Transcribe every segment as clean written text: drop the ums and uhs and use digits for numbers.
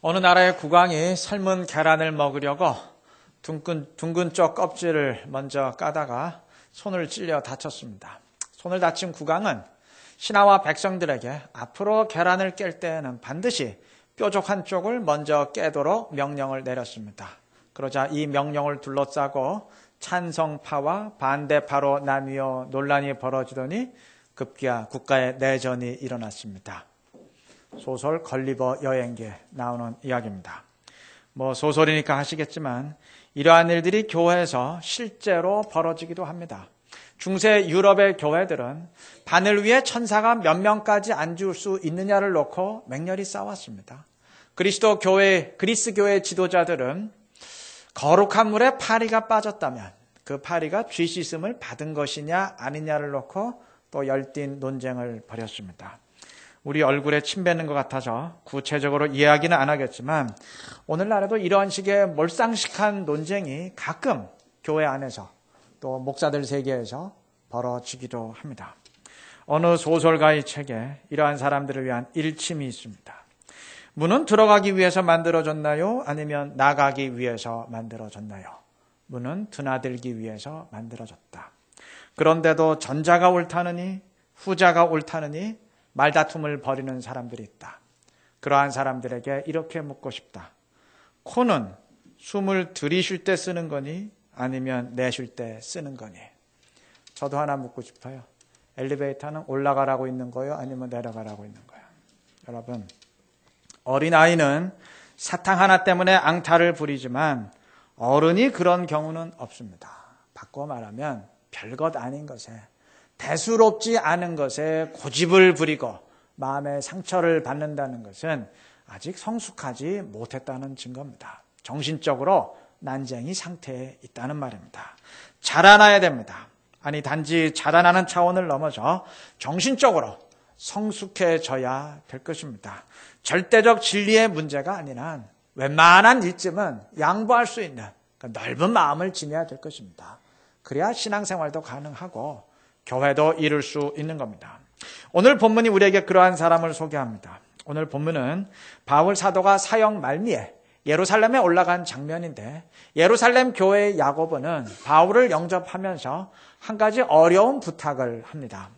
어느 나라의 국왕이 삶은 계란을 먹으려고 둥근 쪽 껍질을 먼저 까다가 손을 찔려 다쳤습니다. 손을 다친 국왕은 신하와 백성들에게 앞으로 계란을 깰 때에는 반드시 뾰족한 쪽을 먼저 깨도록 명령을 내렸습니다. 그러자 이 명령을 둘러싸고 찬성파와 반대파로 나뉘어 논란이 벌어지더니 급기야 국가의 내전이 일어났습니다. 소설 걸리버 여행기에 나오는 이야기입니다. 소설이니까 하시겠지만 이러한 일들이 교회에서 실제로 벌어지기도 합니다. 중세 유럽의 교회들은 바늘 위에 천사가 몇 명까지 앉을 수 있느냐를 놓고 맹렬히 싸웠습니다. 그리스 교회 지도자들은 거룩한 물에 파리가 빠졌다면 그 파리가 쥐 씻음을 받은 것이냐 아니냐를 놓고 또 열띤 논쟁을 벌였습니다. 우리 얼굴에 침 뱉는 것 같아서 구체적으로 이야기는 안 하겠지만 오늘날에도 이러한 식의 몰상식한 논쟁이 가끔 교회 안에서 또 목사들 세계에서 벌어지기도 합니다. 어느 소설가의 책에 이러한 사람들을 위한 일침이 있습니다. 문은 들어가기 위해서 만들어졌나요? 아니면 나가기 위해서 만들어졌나요? 문은 드나들기 위해서 만들어졌다. 그런데도 전자가 옳다느니 후자가 옳다느니 말다툼을 벌이는 사람들이 있다. 그러한 사람들에게 이렇게 묻고 싶다. 코는 숨을 들이쉴 때 쓰는 거니 아니면 내쉴 때 쓰는 거니? 저도 하나 묻고 싶어요. 엘리베이터는 올라가라고 있는 거예요? 아니면 내려가라고 있는 거예요? 여러분, 어린아이는 사탕 하나 때문에 앙탈을 부리지만 어른이 그런 경우는 없습니다. 바꿔 말하면 별것 아닌 것에, 대수롭지 않은 것에 고집을 부리고 마음의 상처를 받는다는 것은 아직 성숙하지 못했다는 증거입니다. 정신적으로 난쟁이 상태에 있다는 말입니다. 자라나야 됩니다. 아니, 단지 자라나는 차원을 넘어서 정신적으로 성숙해져야 될 것입니다. 절대적 진리의 문제가 아니라 웬만한 일쯤은 양보할 수 있는 넓은 마음을 지녀야 될 것입니다. 그래야 신앙생활도 가능하고 교회도 이룰 수 있는 겁니다. 오늘 본문이 우리에게 그러한 사람을 소개합니다. 오늘 본문은 바울 사도가 사역 말미에 예루살렘에 올라간 장면인데 예루살렘 교회의 야고보는 바울을 영접하면서 한 가지 어려운 부탁을 합니다.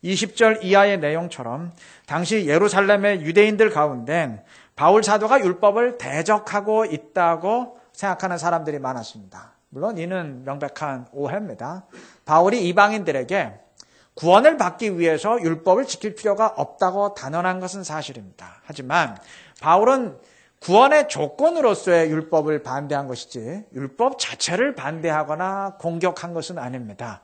20절 이하의 내용처럼 당시 예루살렘의 유대인들 가운데 바울 사도가 율법을 대적하고 있다고 생각하는 사람들이 많았습니다. 물론 이는 명백한 오해입니다. 바울이 이방인들에게 구원을 받기 위해서 율법을 지킬 필요가 없다고 단언한 것은 사실입니다. 하지만 바울은 구원의 조건으로서의 율법을 반대한 것이지 율법 자체를 반대하거나 공격한 것은 아닙니다.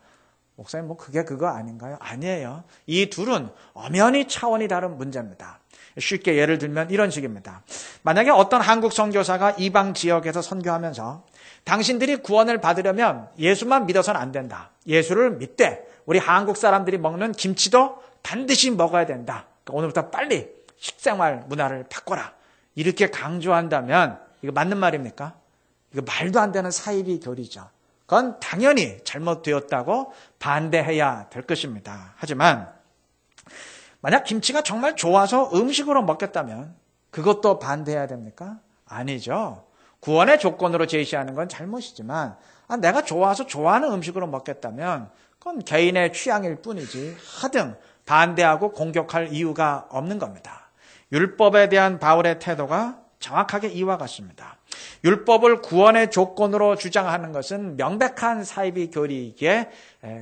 목사님, 그게 그거 아닌가요? 아니에요. 이 둘은 엄연히 차원이 다른 문제입니다. 쉽게 예를 들면 이런 식입니다. 만약에 어떤 한국 선교사가 이방 지역에서 선교하면서 당신들이 구원을 받으려면 예수만 믿어서는 안 된다. 예수를 믿되 우리 한국 사람들이 먹는 김치도 반드시 먹어야 된다. 그러니까 오늘부터 빨리 식생활 문화를 바꿔라. 이렇게 강조한다면 이거 맞는 말입니까? 이거 말도 안 되는 사이비 교리죠. 그건 당연히 잘못되었다고 반대해야 될 것입니다. 하지만 만약 김치가 정말 좋아서 음식으로 먹겠다면 그것도 반대해야 됩니까? 아니죠. 구원의 조건으로 제시하는 건 잘못이지만 내가 좋아서 좋아하는 음식으로 먹겠다면 그건 개인의 취향일 뿐이지 하등 반대하고 공격할 이유가 없는 겁니다. 율법에 대한 바울의 태도가 정확하게 이와 같습니다. 율법을 구원의 조건으로 주장하는 것은 명백한 사이비 교리이기에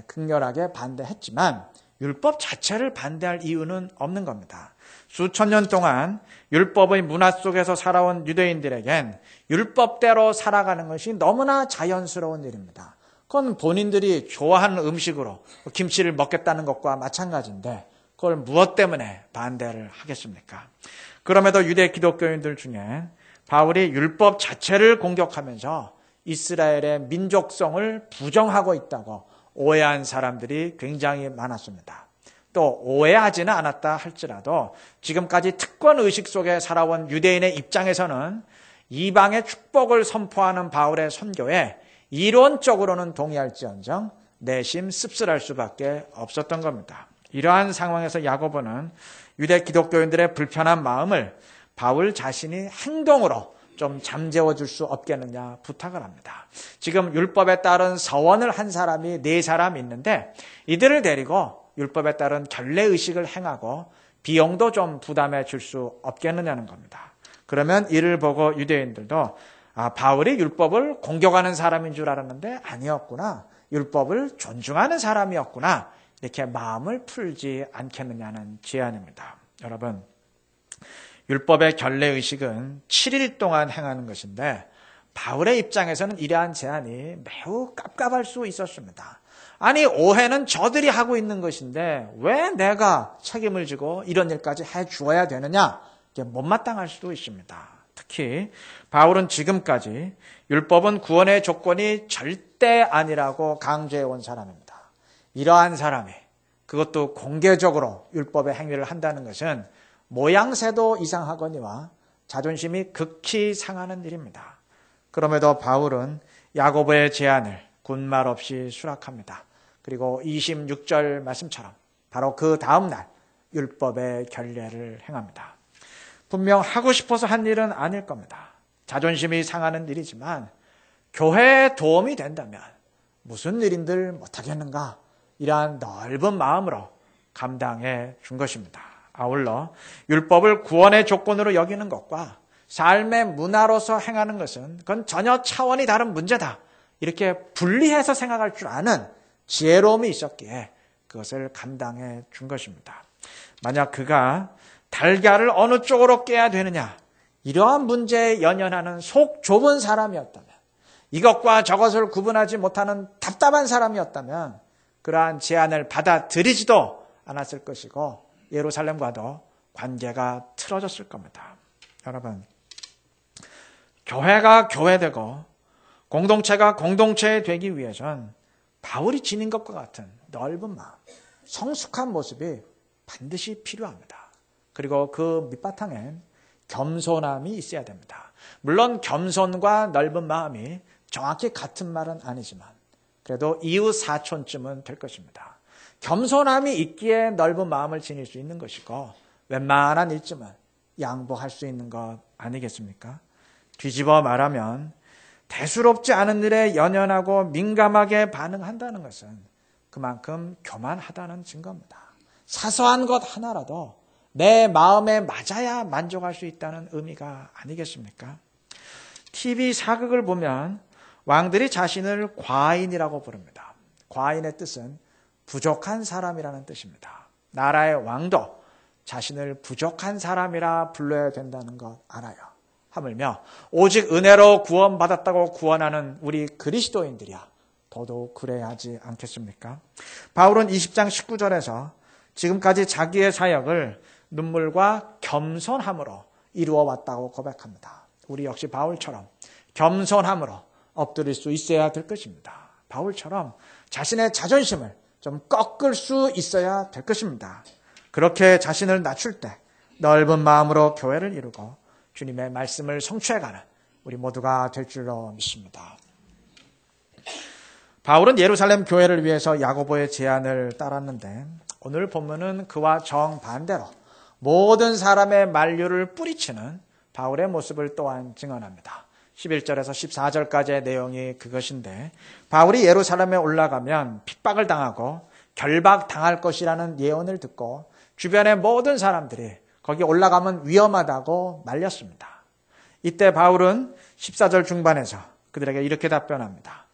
극렬하게 반대했지만 율법 자체를 반대할 이유는 없는 겁니다. 수천 년 동안 율법의 문화 속에서 살아온 유대인들에겐 율법대로 살아가는 것이 너무나 자연스러운 일입니다. 그건 본인들이 좋아하는 음식으로 김치를 먹겠다는 것과 마찬가지인데 그걸 무엇 때문에 반대를 하겠습니까? 그럼에도 유대 기독교인들 중에 바울이 율법 자체를 공격하면서 이스라엘의 민족성을 부정하고 있다고 오해한 사람들이 굉장히 많았습니다. 또 오해하지는 않았다 할지라도 지금까지 특권의식 속에 살아온 유대인의 입장에서는 이방의 축복을 선포하는 바울의 선교에 이론적으로는 동의할지언정 내심 씁쓸할 수밖에 없었던 겁니다. 이러한 상황에서 야고보는 유대 기독교인들의 불편한 마음을 바울 자신이 행동으로 좀 잠재워 줄 수 없겠느냐 부탁을 합니다. 지금 율법에 따른 서원을 한 사람이 4사람 있는데 이들을 데리고 율법에 따른 결례의식을 행하고 비용도 좀 부담해 줄 수 없겠느냐는 겁니다. 그러면 이를 보고 유대인들도 바울이 율법을 공격하는 사람인 줄 알았는데 아니었구나. 율법을 존중하는 사람이었구나. 이렇게 마음을 풀지 않겠느냐는 제안입니다. 여러분, 율법의 결례의식은 7일 동안 행하는 것인데 바울의 입장에서는 이러한 제안이 매우 깝깝할 수 있었습니다. 아니, 오해는 저들이 하고 있는 것인데 왜 내가 책임을 지고 이런 일까지 해 주어야 되느냐? 이게 못마땅할 수도 있습니다. 특히 바울은 지금까지 율법은 구원의 조건이 절대 아니라고 강조해온 사람입니다. 이러한 사람이 그것도 공개적으로 율법의 행위를 한다는 것은 모양새도 이상하거니와 자존심이 극히 상하는 일입니다. 그럼에도 바울은 야고보의 제안을 군말 없이 수락합니다. 그리고 26절 말씀처럼 바로 그 다음날 율법의 결례를 행합니다. 분명 하고 싶어서 한 일은 아닐 겁니다. 자존심이 상하는 일이지만 교회에 도움이 된다면 무슨 일인들 못하겠는가? 이러한 넓은 마음으로 감당해 준 것입니다. 아울러 율법을 구원의 조건으로 여기는 것과 삶의 문화로서 행하는 것은 그건 전혀 차원이 다른 문제다. 이렇게 분리해서 생각할 줄 아는 지혜로움이 있었기에 그것을 감당해 준 것입니다. 만약 그가 달걀을 어느 쪽으로 깨야 되느냐, 이러한 문제에 연연하는 속 좁은 사람이었다면, 이것과 저것을 구분하지 못하는 답답한 사람이었다면 그러한 제안을 받아들이지도 않았을 것이고 예루살렘과도 관계가 틀어졌을 겁니다. 여러분, 교회가 교회되고 공동체가 공동체 되기 위해선 바울이 지닌 것과 같은 넓은 마음, 성숙한 모습이 반드시 필요합니다. 그리고 그 밑바탕엔 겸손함이 있어야 됩니다. 물론 겸손과 넓은 마음이 정확히 같은 말은 아니지만 그래도 이웃 사촌쯤은 될 것입니다. 겸손함이 있기에 넓은 마음을 지닐 수 있는 것이고 웬만한 일쯤은 양보할 수 있는 것 아니겠습니까? 뒤집어 말하면 대수롭지 않은 일에 연연하고 민감하게 반응한다는 것은 그만큼 교만하다는 증거입니다. 사소한 것 하나라도 내 마음에 맞아야 만족할 수 있다는 의미가 아니겠습니까? TV 사극을 보면 왕들이 자신을 과인이라고 부릅니다. 과인의 뜻은 부족한 사람이라는 뜻입니다. 나라의 왕도 자신을 부족한 사람이라 불러야 된다는 것 알아요. 하물며 오직 은혜로 구원받았다고 구원하는 우리 그리스도인들이야 더더욱 그래야 하지 않겠습니까? 바울은 20장 19절에서 지금까지 자기의 사역을 눈물과 겸손함으로 이루어 왔다고 고백합니다. 우리 역시 바울처럼 겸손함으로 엎드릴 수 있어야 될 것입니다. 바울처럼 자신의 자존심을 좀 꺾을 수 있어야 될 것입니다. 그렇게 자신을 낮출 때 넓은 마음으로 교회를 이루고 주님의 말씀을 성취해가는 우리 모두가 될 줄로 믿습니다. 바울은 예루살렘 교회를 위해서 야고보의 제안을 따랐는데 오늘 본문은 그와 정반대로 모든 사람의 만류를 뿌리치는 바울의 모습을 또한 증언합니다. 11절에서 14절까지의 내용이 그것인데 바울이 예루살렘에 올라가면 핍박을 당하고 결박당할 것이라는 예언을 듣고 주변의 모든 사람들이 거기 올라가면 위험하다고 말렸습니다. 이때 바울은 14절 중반에서 그들에게 이렇게 답변합니다.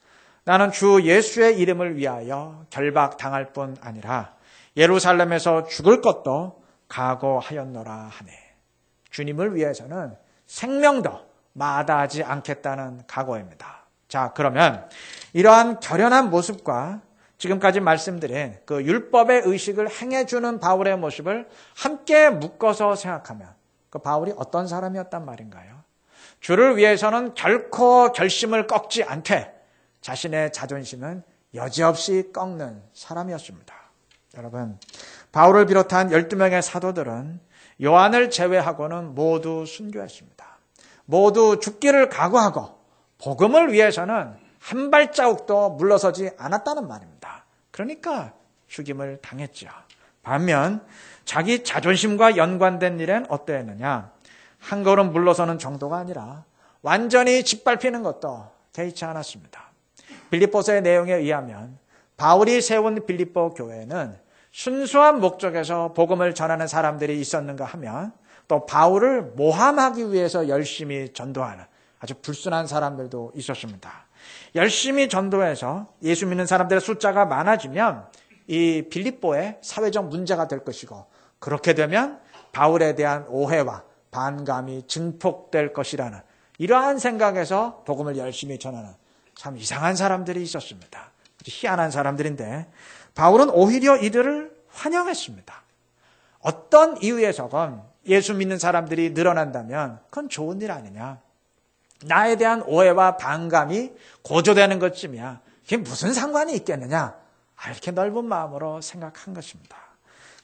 나는 주 예수의 이름을 위하여 결박당할 뿐 아니라 예루살렘에서 죽을 것도 각오하였노라 하네. 주님을 위해서는 생명도 마다하지 않겠다는 각오입니다. 자, 그러면 이러한 결연한 모습과 지금까지 말씀드린 그 율법의 의식을 행해주는 바울의 모습을 함께 묶어서 생각하면 그 바울이 어떤 사람이었단 말인가요? 주를 위해서는 결코 결심을 꺾지 않되 자신의 자존심은 여지없이 꺾는 사람이었습니다. 여러분, 바울을 비롯한 12명의 사도들은 요한을 제외하고는 모두 순교했습니다. 모두 죽기를 각오하고 복음을 위해서는 한 발자국도 물러서지 않았다는 말입니다. 그러니까 죽임을 당했죠. 반면 자기 자존심과 연관된 일엔 어떠했느냐? 한 걸음 물러서는 정도가 아니라 완전히 짓밟히는 것도 개의치 않았습니다. 빌립보서의 내용에 의하면 바울이 세운 빌립보 교회는 순수한 목적에서 복음을 전하는 사람들이 있었는가 하면 또 바울을 모함하기 위해서 열심히 전도하는 아주 불순한 사람들도 있었습니다. 열심히 전도해서 예수 믿는 사람들의 숫자가 많아지면 이 빌립보에 사회적 문제가 될 것이고 그렇게 되면 바울에 대한 오해와 반감이 증폭될 것이라는 이러한 생각에서 복음을 열심히 전하는 참 이상한 사람들이 있었습니다. 희한한 사람들인데 바울은 오히려 이들을 환영했습니다. 어떤 이유에서건 예수 믿는 사람들이 늘어난다면 그건 좋은 일 아니냐. 나에 대한 오해와 반감이 고조되는 것쯤이야. 그게 무슨 상관이 있겠느냐. 이렇게 넓은 마음으로 생각한 것입니다.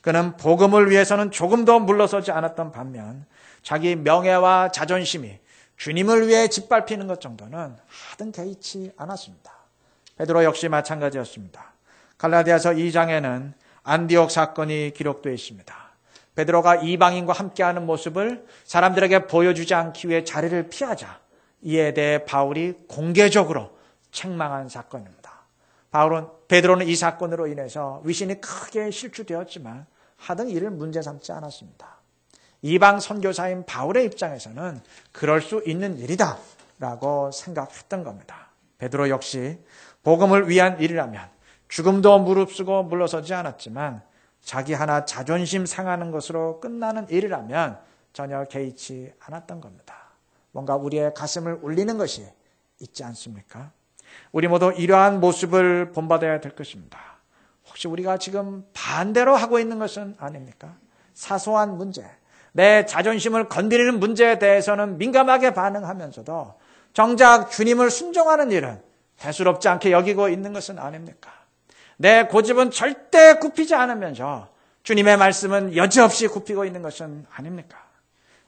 그는 복음을 위해서는 조금도 물러서지 않았던 반면 자기 명예와 자존심이 주님을 위해 짓밟히는 것 정도는 하등 개의치 않았습니다. 베드로 역시 마찬가지였습니다. 갈라디아서 2장에는 안디옥 사건이 기록되어 있습니다. 베드로가 이방인과 함께하는 모습을 사람들에게 보여주지 않기 위해 자리를 피하자 이에 대해 바울이 공개적으로 책망한 사건입니다. 베드로는 이 사건으로 인해서 위신이 크게 실추되었지만 하등 이를 문제 삼지 않았습니다. 이방 선교사인 바울의 입장에서는 그럴 수 있는 일이다 라고 생각했던 겁니다. 베드로 역시 복음을 위한 일이라면 죽음도 무릅쓰고 물러서지 않았지만 자기 하나 자존심 상하는 것으로 끝나는 일이라면 전혀 개의치 않았던 겁니다. 뭔가 우리의 가슴을 울리는 것이 있지 않습니까? 우리 모두 이러한 모습을 본받아야 될 것입니다. 혹시 우리가 지금 반대로 하고 있는 것은 아닙니까? 사소한 문제, 내 자존심을 건드리는 문제에 대해서는 민감하게 반응하면서도 정작 주님을 순종하는 일은 대수롭지 않게 여기고 있는 것은 아닙니까? 내 고집은 절대 굽히지 않으면서 주님의 말씀은 여지없이 굽히고 있는 것은 아닙니까?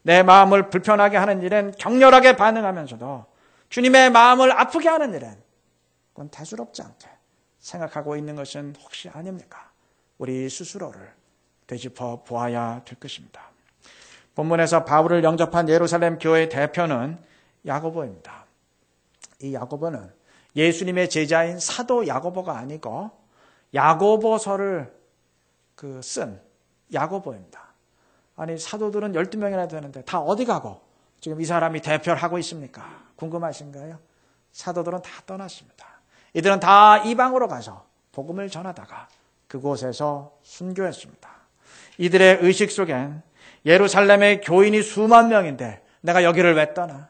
내 마음을 불편하게 하는 일은 격렬하게 반응하면서도 주님의 마음을 아프게 하는 일은 그건 대수롭지 않게 생각하고 있는 것은 혹시 아닙니까? 우리 스스로를 되짚어 보아야 될 것입니다. 본문에서 바울을 영접한 예루살렘 교회의 대표는 야고보입니다. 이 야고보는 예수님의 제자인 사도 야고보가 아니고 야고보서를 쓴 야고보입니다. 아니 사도들은 12명이나 되는데 다 어디 가고 지금 이 사람이 대표를 하고 있습니까? 궁금하신가요? 사도들은 다 떠났습니다. 이들은 다 이방으로 가서 복음을 전하다가 그곳에서 순교했습니다. 이들의 의식 속엔 예루살렘의 교인이 수만 명인데 내가 여기를 왜 떠나?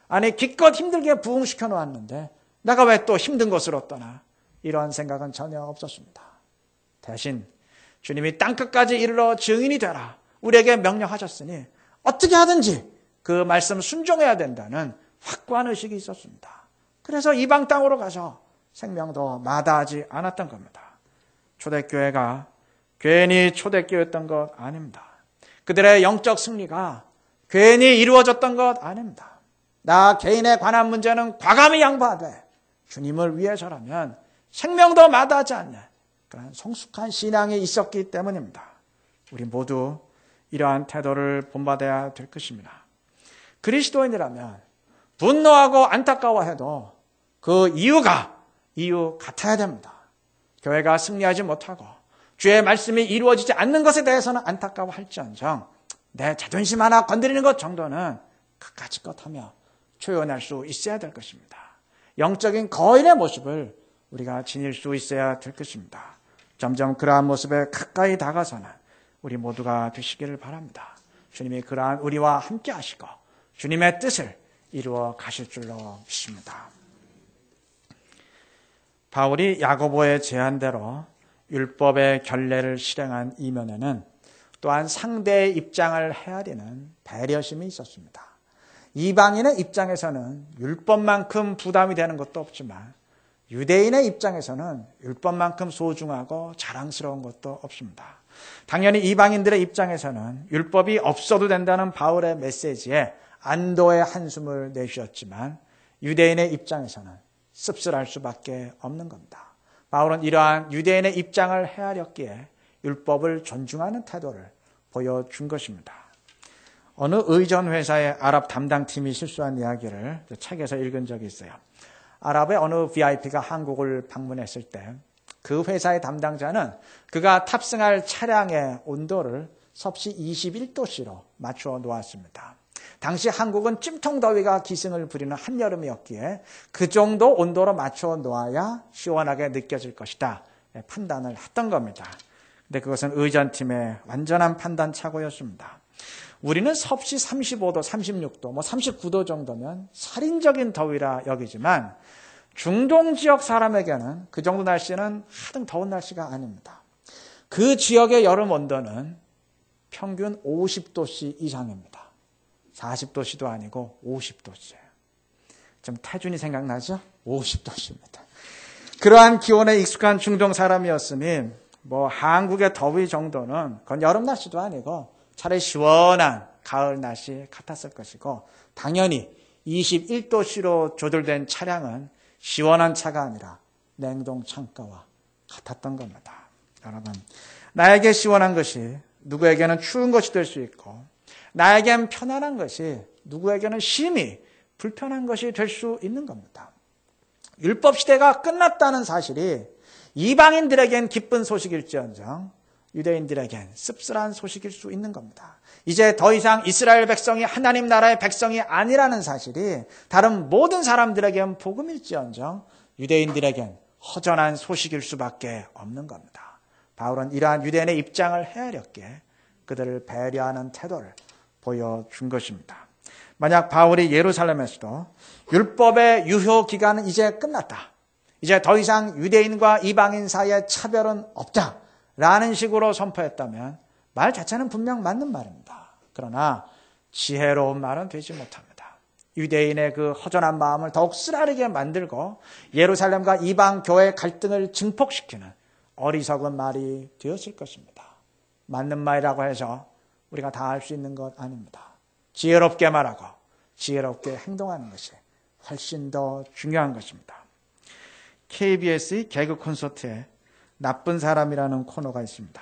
아니 기껏 힘들게 부흥시켜 놓았는데 내가 왜 또 힘든 곳으로 떠나? 이러한 생각은 전혀 없었습니다. 대신 주님이 땅끝까지 이르러 증인이 되라 우리에게 명령하셨으니 어떻게 하든지 그 말씀 순종해야 된다는 확고한 의식이 있었습니다. 그래서 이방 땅으로 가서 생명도 마다하지 않았던 겁니다. 초대교회가 괜히 초대교회였던 것 아닙니다. 그들의 영적 승리가 괜히 이루어졌던 것 아닙니다. 나 개인에 관한 문제는 과감히 양보하되 주님을 위해서라면 생명도 마다하지 않는 그런 성숙한 신앙이 있었기 때문입니다. 우리 모두 이러한 태도를 본받아야 될 것입니다. 그리스도인이라면 분노하고 안타까워해도 그 이유 같아야 됩니다. 교회가 승리하지 못하고 주의 말씀이 이루어지지 않는 것에 대해서는 안타까워할지언정 내 자존심 하나 건드리는 것 정도는 그까짓 하며 초연할 수 있어야 될 것입니다. 영적인 거인의 모습을 우리가 지닐 수 있어야 될 것입니다. 점점 그러한 모습에 가까이 다가서는 우리 모두가 되시기를 바랍니다. 주님이 그러한 우리와 함께 하시고 주님의 뜻을 이루어 가실 줄로 믿습니다. 바울이 야고보의 제안대로 율법의 결례를 실행한 이면에는 또한 상대의 입장을 헤아리는 배려심이 있었습니다. 이방인의 입장에서는 율법만큼 부담이 되는 것도 없지만 유대인의 입장에서는 율법만큼 소중하고 자랑스러운 것도 없습니다. 당연히 이방인들의 입장에서는 율법이 없어도 된다는 바울의 메시지에 안도의 한숨을 내쉬었지만 유대인의 입장에서는 씁쓸할 수밖에 없는 겁니다. 바울은 이러한 유대인의 입장을 헤아렸기에 율법을 존중하는 태도를 보여준 것입니다. 어느 의전 회사의 아랍 담당팀이 실수한 이야기를 책에서 읽은 적이 있어요. 아랍의 어느 VIP가 한국을 방문했을 때 그 회사의 담당자는 그가 탑승할 차량의 온도를 섭씨 21도씨로 맞추어 놓았습니다. 당시 한국은 찜통더위가 기승을 부리는 한여름이었기에 그 정도 온도로 맞추어 놓아야 시원하게 느껴질 것이다 판단을 했던 겁니다. 근데 그것은 의전팀의 완전한 판단 착오였습니다. 우리는 섭씨 35도, 36도, 39도 정도면 살인적인 더위라 여기지만 중동 지역 사람에게는 그 정도 날씨는 하등 더운 날씨가 아닙니다. 그 지역의 여름 온도는 평균 50도씨 이상입니다. 40도씨도 아니고 50도씨예요. 좀 태준이 생각나죠? 50도씨입니다. 그러한 기온에 익숙한 중동 사람이었으니 한국의 더위 정도는 그건 여름 날씨도 아니고 차라리 시원한 가을 날씨 같았을 것이고 당연히 21도씨로 조절된 차량은 시원한 차가 아니라 냉동 창가와 같았던 겁니다. 여러분, 나에게 시원한 것이 누구에게는 추운 것이 될 수 있고 나에겐 편안한 것이 누구에게는 심히 불편한 것이 될 수 있는 겁니다. 율법 시대가 끝났다는 사실이 이방인들에겐 기쁜 소식일지언정 유대인들에겐 씁쓸한 소식일 수 있는 겁니다. 이제 더 이상 이스라엘 백성이 하나님 나라의 백성이 아니라는 사실이 다른 모든 사람들에겐 복음일지언정 유대인들에겐 허전한 소식일 수밖에 없는 겁니다. 바울은 이러한 유대인의 입장을 헤아렸기에 그들을 배려하는 태도를 보여준 것입니다. 만약 바울이 예루살렘에서도 율법의 유효 기간은 이제 끝났다. 이제 더 이상 유대인과 이방인 사이에 차별은 없다라는 식으로 선포했다면 말 자체는 분명 맞는 말입니다. 그러나 지혜로운 말은 되지 못합니다. 유대인의 그 허전한 마음을 더욱 쓰라리게 만들고 예루살렘과 이방 교회의 갈등을 증폭시키는 어리석은 말이 되었을 것입니다. 맞는 말이라고 해서 우리가 다 할 수 있는 것 아닙니다. 지혜롭게 말하고 지혜롭게 행동하는 것이 훨씬 더 중요한 것입니다. KBS의 개그 콘서트에 나쁜 사람이라는 코너가 있습니다.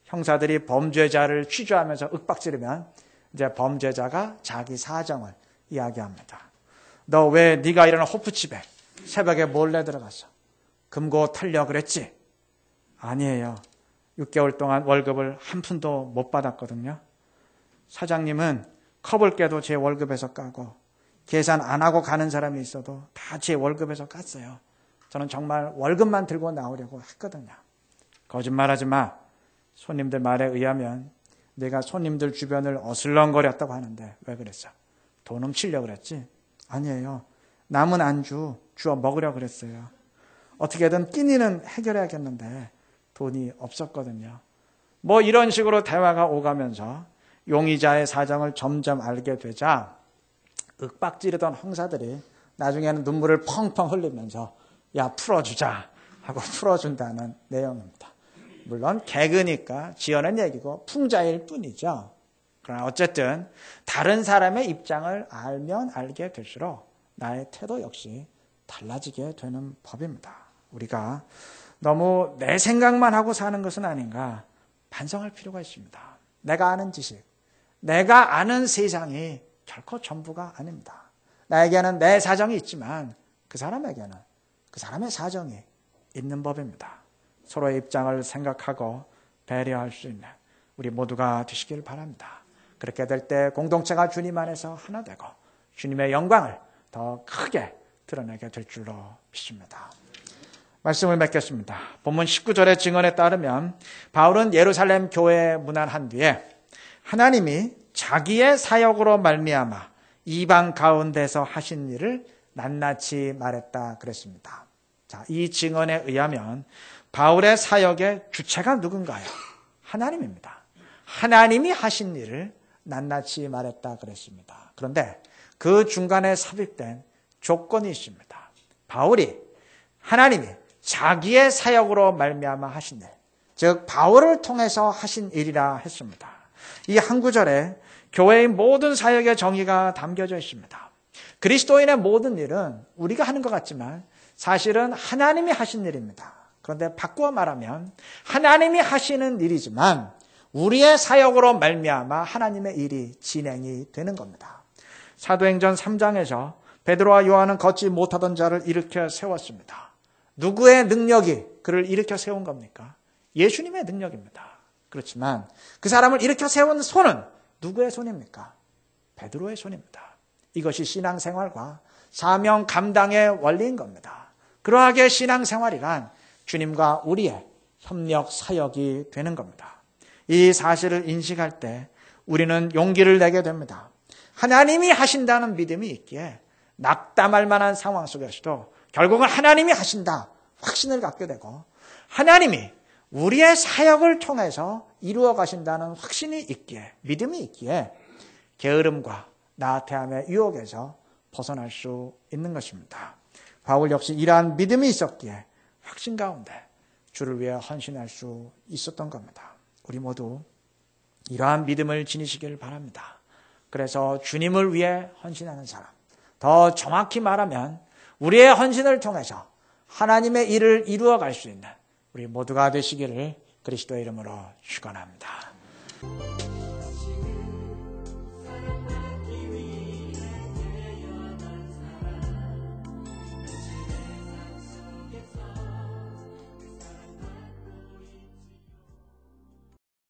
형사들이 범죄자를 취조하면서 윽박지르면 이제 범죄자가 자기 사정을 이야기합니다. 너 왜 네가 이런 호프집에 새벽에 몰래 들어갔어? 금고 털려 그랬지? 아니에요. 6개월 동안 월급을 한 푼도 못 받았거든요. 사장님은 컵을 깨도 제 월급에서 까고 계산 안 하고 가는 사람이 있어도 다 제 월급에서 깠어요. 저는 정말 월급만 들고 나오려고 했거든요. 거짓말하지 마. 손님들 말에 의하면 내가 손님들 주변을 어슬렁거렸다고 하는데 왜 그랬어? 돈 훔치려고 그랬지? 아니에요. 남은 안주 주워 먹으려고 그랬어요. 어떻게든 끼니는 해결해야겠는데 돈이 없었거든요. 이런 식으로 대화가 오가면서 용의자의 사정을 점점 알게 되자 윽박지르던 형사들이 나중에는 눈물을 펑펑 흘리면서 야 풀어주자 하고 풀어준다는 내용입니다. 물론 개그니까 지어낸 얘기고 풍자일 뿐이죠. 그러나 어쨌든 다른 사람의 입장을 알면 알게 될수록 나의 태도 역시 달라지게 되는 법입니다. 우리가 너무 내 생각만 하고 사는 것은 아닌가 반성할 필요가 있습니다. 내가 아는 지식, 내가 아는 세상이 결코 전부가 아닙니다. 나에게는 내 사정이 있지만 그 사람에게는 그 사람의 사정이 있는 법입니다. 서로의 입장을 생각하고 배려할 수 있는 우리 모두가 되시길 바랍니다. 그렇게 될 때 공동체가 주님 안에서 하나 되고 주님의 영광을 더 크게 드러내게 될 줄로 믿습니다. 말씀을 맺겠습니다. 본문 19절의 증언에 따르면 바울은 예루살렘 교회에 문안한 뒤에 하나님이 자기의 사역으로 말미암아 이방 가운데서 하신 일을 낱낱이 말했다 그랬습니다. 자, 이 증언에 의하면 바울의 사역의 주체가 누군가요? 하나님입니다. 하나님이 하신 일을 낱낱이 말했다 그랬습니다. 그런데 그 중간에 삽입된 조건이 있습니다. 바울이 하나님이 자기의 사역으로 말미암아 하신 일, 즉 바울을 통해서 하신 일이라 했습니다. 이 한 구절에 교회의 모든 사역의 정의가 담겨져 있습니다. 그리스도인의 모든 일은 우리가 하는 것 같지만 사실은 하나님이 하신 일입니다. 그런데 바꾸어 말하면 하나님이 하시는 일이지만 우리의 사역으로 말미암아 하나님의 일이 진행이 되는 겁니다. 사도행전 3장에서 베드로와 요한은 걷지 못하던 자를 일으켜 세웠습니다. 누구의 능력이 그를 일으켜 세운 겁니까? 예수님의 능력입니다. 그렇지만 그 사람을 일으켜 세운 손은 누구의 손입니까? 베드로의 손입니다. 이것이 신앙생활과 사명 감당의 원리인 겁니다. 그러하게 신앙생활이란 주님과 우리의 협력 사역이 되는 겁니다. 이 사실을 인식할 때 우리는 용기를 내게 됩니다. 하나님이 하신다는 믿음이 있기에 낙담할 만한 상황 속에서도 결국은 하나님이 하신다 확신을 갖게 되고, 하나님이 우리의 사역을 통해서 이루어 가신다는 확신이 있기에, 믿음이 있기에 게으름과 나태함의 유혹에서 벗어날 수 있는 것입니다. 바울 역시 이러한 믿음이 있었기에 확신 가운데 주를 위해 헌신할 수 있었던 겁니다. 우리 모두 이러한 믿음을 지니시길 바랍니다. 그래서 주님을 위해 헌신하는 사람, 더 정확히 말하면 우리의 헌신을 통해서 하나님의 일을 이루어 갈 수 있는 우리 모두가 되시기를 그리스도의 이름으로 축원합니다.